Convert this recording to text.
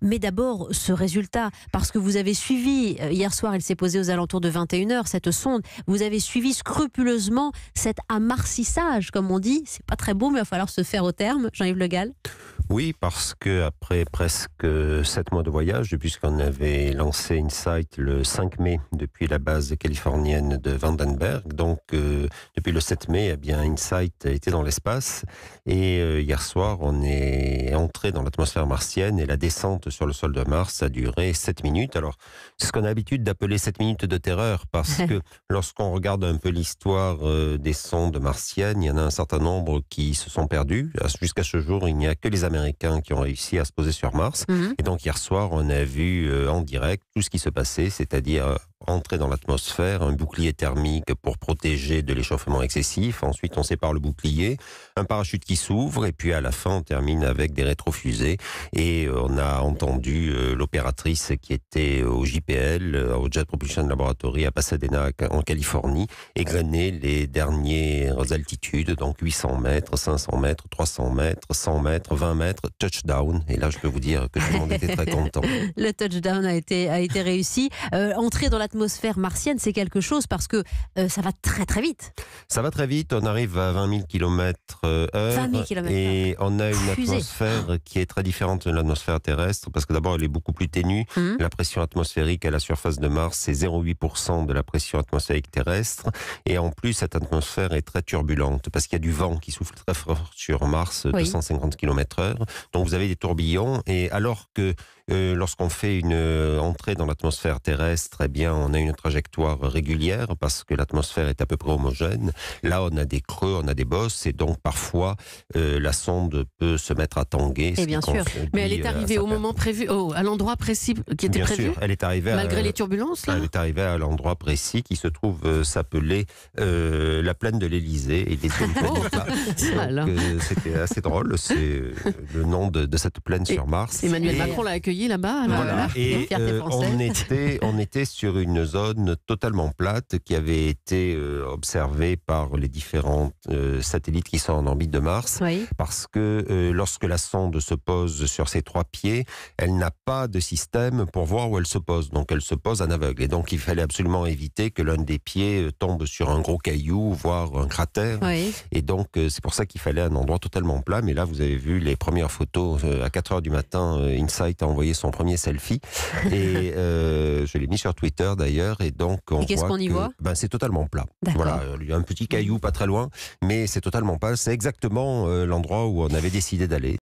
Mais d'abord, ce résultat, parce que vous avez suivi, hier soir, il s'est posé aux alentours de 21h, cette sonde, vous avez suivi scrupuleusement cet amarcissage, comme on dit. C'est pas très beau, mais il va falloir se faire au terme. Jean-Yves Le Gall. Oui, parce qu'après presque 7 mois de voyage, puisqu'on avait lancé InSight le 5 mai depuis la base californienne de Vandenberg, donc depuis le 7 mai, eh bien, InSight était dans l'espace et hier soir, on est entré dans l'atmosphère martienne et la descente sur le sol de Mars a duré 7 minutes. Alors, c'est ce qu'on a l'habitude d'appeler 7 minutes de terreur, parce que lorsqu'on regarde un peu l'histoire des sondes martiennes, il y en a un certain nombre qui se sont perdus. Jusqu'à ce jour, il n'y a que les Américains qui ont réussi à se poser sur Mars. Et donc hier soir, on a vu en direct tout ce qui se passait, c'est-à-dire entrer dans l'atmosphère, un bouclier thermique pour protéger de l'échauffement excessif. Ensuite, on sépare le bouclier, un parachute qui s'ouvre, et puis à la fin, on termine avec des rétrofusées. Et on a entendu l'opératrice qui était au JPL, au Jet Propulsion Laboratory à Pasadena, en Californie, égrener les dernières altitudes, donc 800 mètres, 500 mètres, 300 mètres, 100 mètres, 20 mètres, touchdown. Et là, je peux vous dire que tout le monde était très content. Le touchdown a été réussi. Entrer dans l'atmosphère martienne, c'est quelque chose parce que ça va très très vite. Ça va très vite, on arrive à 20 000 km/h. 20 000 km/h. Et on a une Fusée. atmosphère qui est très différente de l'atmosphère terrestre, parce que d'abord, elle est beaucoup plus ténue. La pression atmosphérique à la surface de Mars, c'est 0,8% de la pression atmosphérique terrestre. Et en plus, cette atmosphère est très turbulente, parce qu'il y a du vent qui souffle très fort sur Mars, 250 km/h. Donc vous avez des tourbillons, et alors que lorsqu'on fait une entrée dans l'atmosphère terrestre, eh bien, on a une trajectoire régulière parce que l'atmosphère est à peu près homogène. Là, on a des creux, on a des bosses, et donc parfois la sonde peut se mettre à tanguer. Et bien sûr. Mais elle est arrivée au moment prévu, à l'endroit précis qui était prévu. Bien sûr, elle est arrivée malgré les turbulences. Là. Elle est arrivée à l'endroit précis qui se trouve s'appeler la plaine de l'Élysée. Et les c'était assez drôle. C'est le nom de cette plaine sur Mars. Emmanuel Macron l'a accueilli là-bas. Voilà. Et on était sur une zone totalement plate qui avait été observée par les différents satellites qui sont en orbite de Mars. Oui. Parce que lorsque la sonde se pose sur ses 3 pieds, elle n'a pas de système pour voir où elle se pose. Donc elle se pose en aveugle. Et donc il fallait absolument éviter que l'un des pieds tombe sur un gros caillou, voire un cratère. Oui. Et donc c'est pour ça qu'il fallait un endroit totalement plat. Mais là, vous avez vu les premières photos à 4h du matin. InSight a envoyé son premier selfie. Et je l'ai mis sur Twitter d'ailleurs. Et donc on qu'est-ce qu'on y voit ? C'est totalement plat. D'accord. Voilà, il y a un petit caillou pas très loin, mais c'est totalement plat. C'est exactement l'endroit où on avait décidé d'aller.